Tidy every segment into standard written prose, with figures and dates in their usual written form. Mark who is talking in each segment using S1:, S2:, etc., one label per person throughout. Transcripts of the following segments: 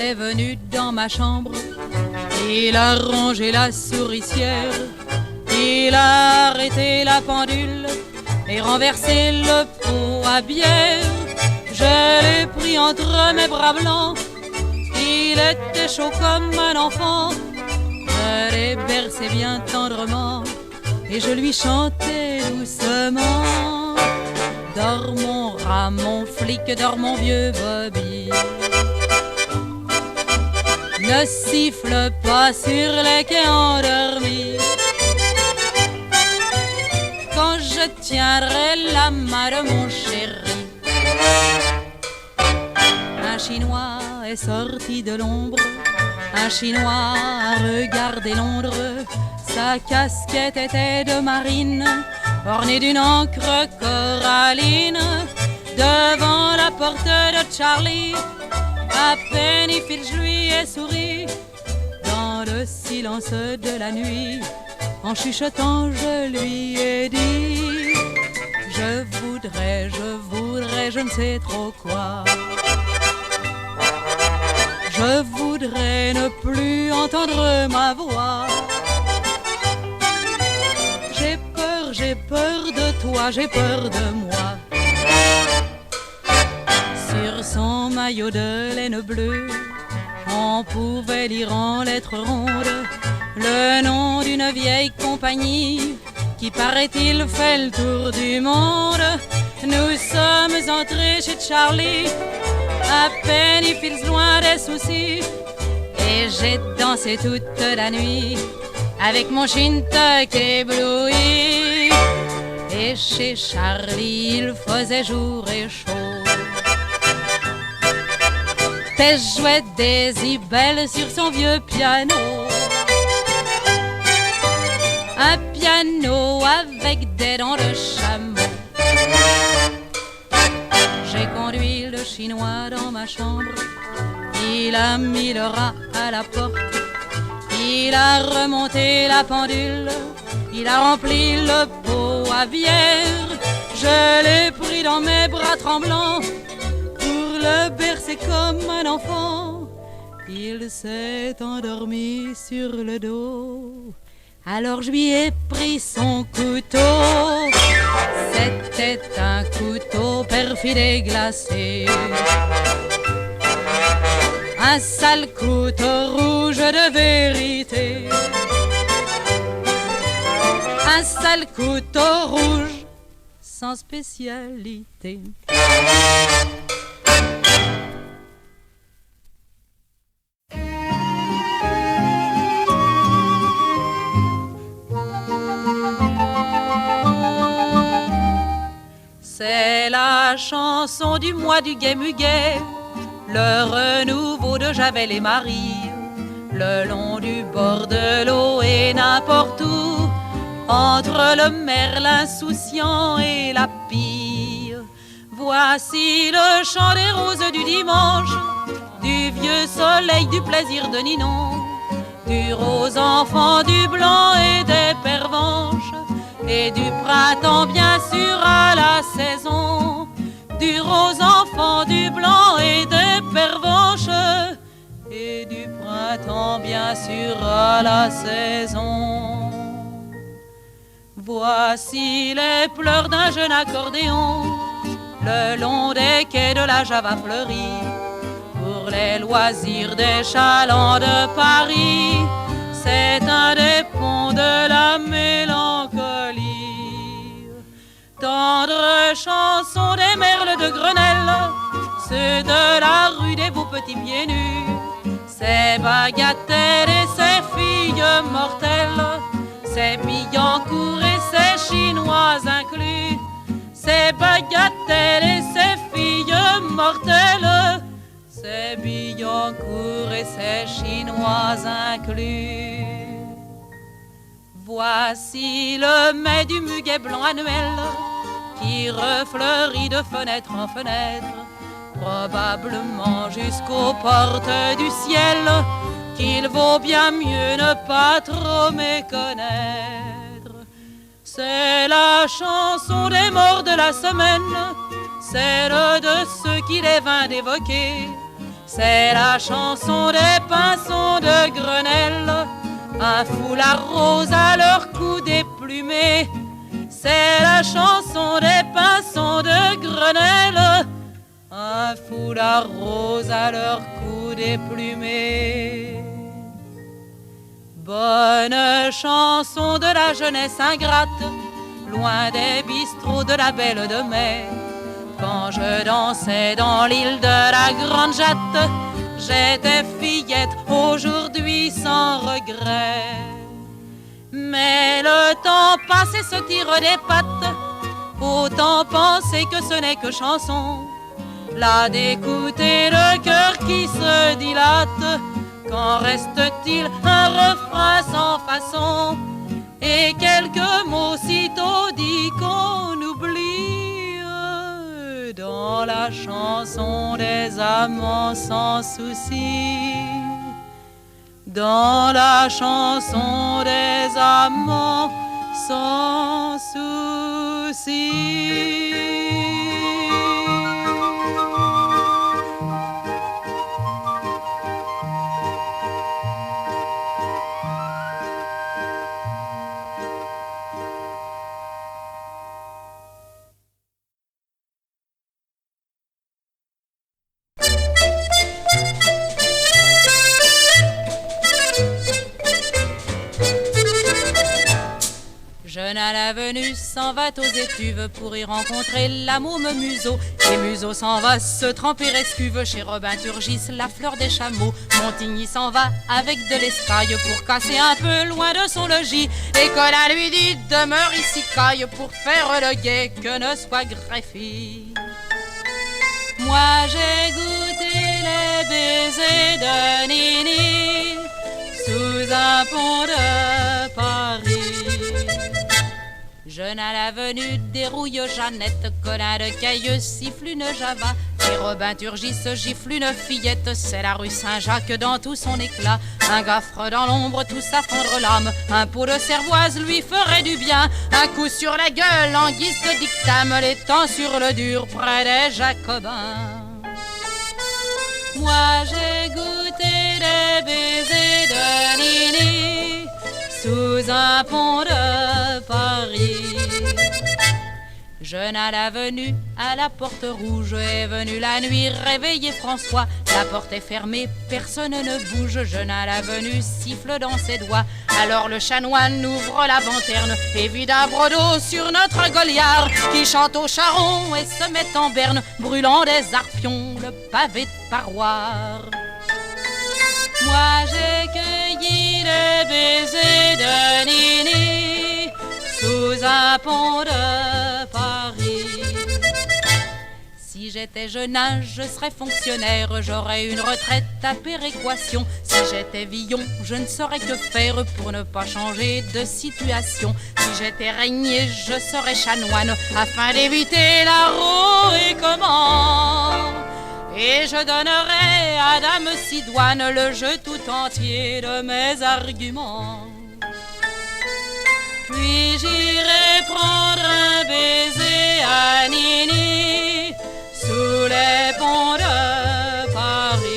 S1: est venu dans ma chambre. Il a rangé la souricière, il a arrêté la pendule et renversé le pot à bière. Je l'ai pris entre mes bras blancs, il était chaud comme un enfant. Je l'ai bercé bien tendrement et je lui chantais doucement. Dors mon rat, mon flic, dors mon vieux Bobby. Ne siffle pas sur les quais endormis. Quand je tiendrai la main de mon chéri. Un Chinois est sorti de l'ombre, un Chinois a regardé Londres. Sa casquette était de marine, ornée d'une encre coralline. Devant la porte de Charlie, à peine il file, je lui ai souri. Dans le silence de la nuit, en chuchotant, je lui ai dit: je voudrais, je ne sais trop quoi. Je voudrais ne plus entendre ma voix. J'ai peur de toi, j'ai peur de moi. Sur son maillot de laine bleue, on pouvait lire en lettres rondes le nom d'une vieille compagnie qui, paraît-il, fait le tour du monde. Nous sommes entrés chez Charlie, à peine il file loin des soucis, et j'ai dansé toute la nuit avec mon Shintok ébloui. Et chez Charlie il faisait jour et chaud. Tess jouait des ibelles sur son vieux piano. Un piano avec des dents de chameau. J'ai conduit le Chinois dans ma chambre. Il a mis le rat à la porte. Il a remonté la pendule. Il a rempli le pot à bière. Je l'ai pris dans mes bras tremblants pour le bercer comme un enfant. Il s'est endormi sur le dos. Alors je lui ai pris son couteau. C'était un couteau perfide et glacé. Un sale couteau rouge de vérité. Un sale couteau rouge sans spécialité. C'est la chanson du mois du Gai-Muguet, le renouveau de Javel et Marie, le long du bord de l'eau et n'importe où, entre le merle insouciant et la pie. Voici le chant des roses du dimanche, du vieux soleil, du plaisir de Ninon, du rose enfant, du blanc et des pervenches, et du printemps bien sûr à la saison, du rose enfant, du blanc et des pervenches, et du printemps bien sûr à la saison. Voici les pleurs d'un jeune accordéon, le long des quais de la Java fleurie, pour les loisirs des chalands de Paris. C'est un des ponts de la mélancolie. Tendre chanson des merles de Grenelle, ceux de la rue des beaux petits pieds nus, ces bagatelles et ces filles mortelles, ces Billancourt et ces Chinois inclus, ces bagatelles et ces filles mortelles, ces Billancourt et ces Chinois inclus. Voici le mai du muguet blanc annuel qui refleurit de fenêtre en fenêtre, probablement jusqu'aux portes du ciel, qu'il vaut bien mieux ne pas trop méconnaître. C'est la chanson des morts de la semaine, celle de ceux qu'il est vain d'évoquer, C'est la chanson des pinsons de Grenelle, un foulard rose à leur cou déplumé. C'est la chanson des pinsons de Grenelle, un foulard rose à leur cou déplumé. Bonne chanson de la jeunesse ingrate, loin des bistrots de la Belle de Mai. Quand je dansais dans l'île de la Grande Jatte, j'étais fillette, aujourd'hui sans regret. Mais le temps passé se tire des pattes, autant penser que ce n'est que chanson. Là d'écouter le cœur qui se dilate, qu'en reste-t-il? Un refrain sans façon et quelques mots sitôt dits qu'on oublie dans la chanson des amants sans souci. Dans la chanson des amants sans souci. Jeune à la venue s'en va aux étuves pour y rencontrer la môme Museau. Et Museau s'en va se tremper escuve chez Robin Turgis, la fleur des chameaux. Montigny s'en va avec de l'escaille pour casser un peu loin de son logis. Et Colin lui dit demeure ici caille pour faire le guet que ne soit greffé. Moi j'ai goûté les baisers de Nini sous un pont de Paris. Jeune à la venue dérouille Jeannette, Colin de Cailleux siffle une Java, et Robin Turgis gifle une fillette, c'est la rue Saint-Jacques dans tout son éclat. Un gaffre dans l'ombre, tout ça fendre l'âme, un pot de cervoise lui ferait du bien, un coup sur la gueule en guise de dictame, l'étang sur le dur près des Jacobins. Moi j'ai goûté les baisers de Nini sous un pont de Paris. Jeune à la venue, à la porte rouge est venue la nuit réveiller François. La porte est fermée, personne ne bouge. Jeune à la venue siffle dans ses doigts. Alors le chanoine ouvre la lanterne et vide un brodeau sur notre Goliard qui chante au charron et se met en berne, brûlant des arpions le pavé de paroir. Moi j'ai cueilli les baisers de Nini sous un pont de Paris. Si j'étais jeune âge, je serais fonctionnaire, j'aurais une retraite à péréquation. Si j'étais Villon, je ne saurais que faire pour ne pas changer de situation. Si j'étais régnier, je serais chanoine afin d'éviter la roue et comment. Et je donnerai à Dame Sidoine le jeu tout entier de mes arguments. Puis j'irai prendre un baiser à Nini sous les ponts de Paris.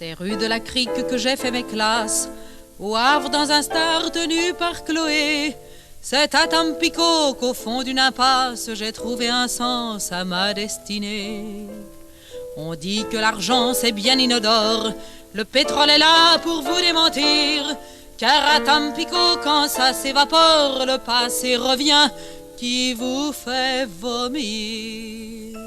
S1: C'est rue de la Crique que j'ai fait mes classes, au Havre dans un star tenu par Chloé. C'est à Tampico qu'au fond d'une impasse j'ai trouvé un sens à ma destinée. On dit que l'argent c'est bien inodore, le pétrole est là pour vous démentir, car à Tampico quand ça s'évapore, le passé revient qui vous fait vomir.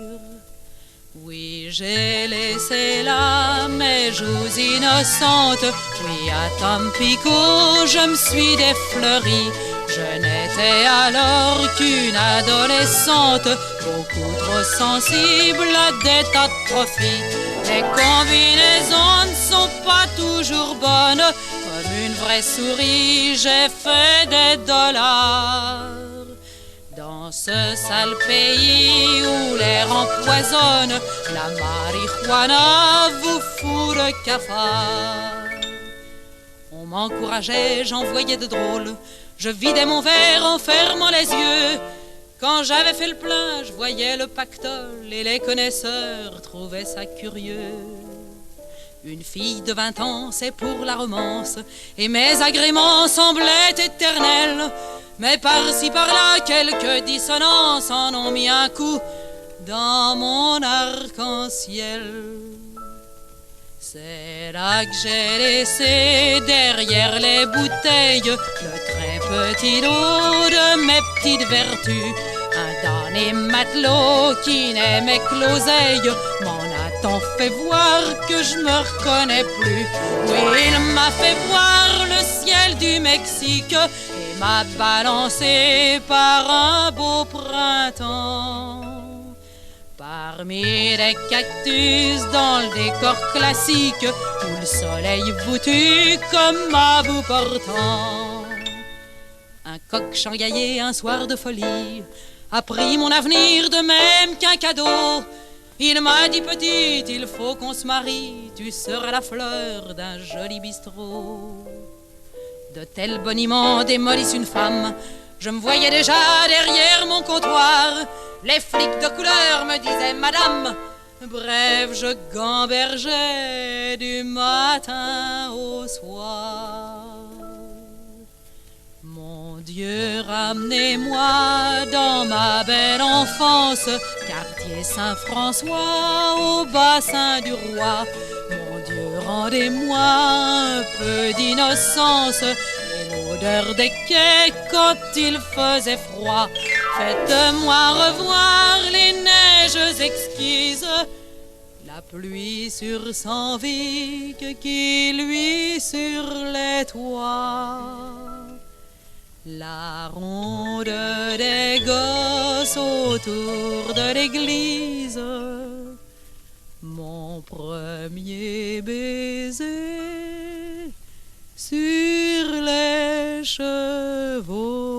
S1: Oui, j'ai laissé là mes joues innocentes. Oui, à Tampico, je me suis défleurie. Je n'étais alors qu'une adolescente, beaucoup trop sensible à des tas de profits. Les combinaisons ne sont pas toujours toujours bonne. Comme une vraie souris, j'ai fait des dollars. Dans ce sale pays où l'air empoisonne, la marijuana vous fout le cafard. On m'encourageait, j'en voyais de drôles. Je vidais mon verre en fermant les yeux. Quand j'avais fait le plein, je voyais le pactole et les connaisseurs trouvaient ça curieux. Une fille de 20 ans, c'est pour la romance, et mes agréments semblaient éternels. Mais par-ci par-là, quelques dissonances en ont mis un coup dans mon arc-en-ciel. C'est là que j'ai laissé derrière les bouteilles le très petit lot de mes petites vertus. Un damné matelot qui n'aimait que l'oseille m'en a tant fait voir que je me reconnais plus. Oui, il m'a fait voir le ciel du Mexique et m'a balancé par un beau printemps. Parmi les cactus dans le décor classique où le soleil vous tue comme à bout portant. Un coq shanghaillé un soir de folie a pris mon avenir de même qu'un cadeau. Il m'a dit petite, il faut qu'on se marie, tu seras la fleur d'un joli bistrot. De tels boniments démolissent une femme. Je me voyais déjà derrière mon comptoir. Les flics de couleur me disaient madame. Bref, je gambergeais du matin au soir. Mon Dieu, ramenez-moi dans ma belle enfance, quartier Saint-François au bassin du roi. Mon Dieu, rendez-moi un peu d'innocence et l'odeur des quais quand il faisait froid. Faites-moi revoir les neiges exquises, la pluie sur sans vique qui luit sur les toits. La ronde des gosses autour de l'église, mon premier baiser sur les chevaux.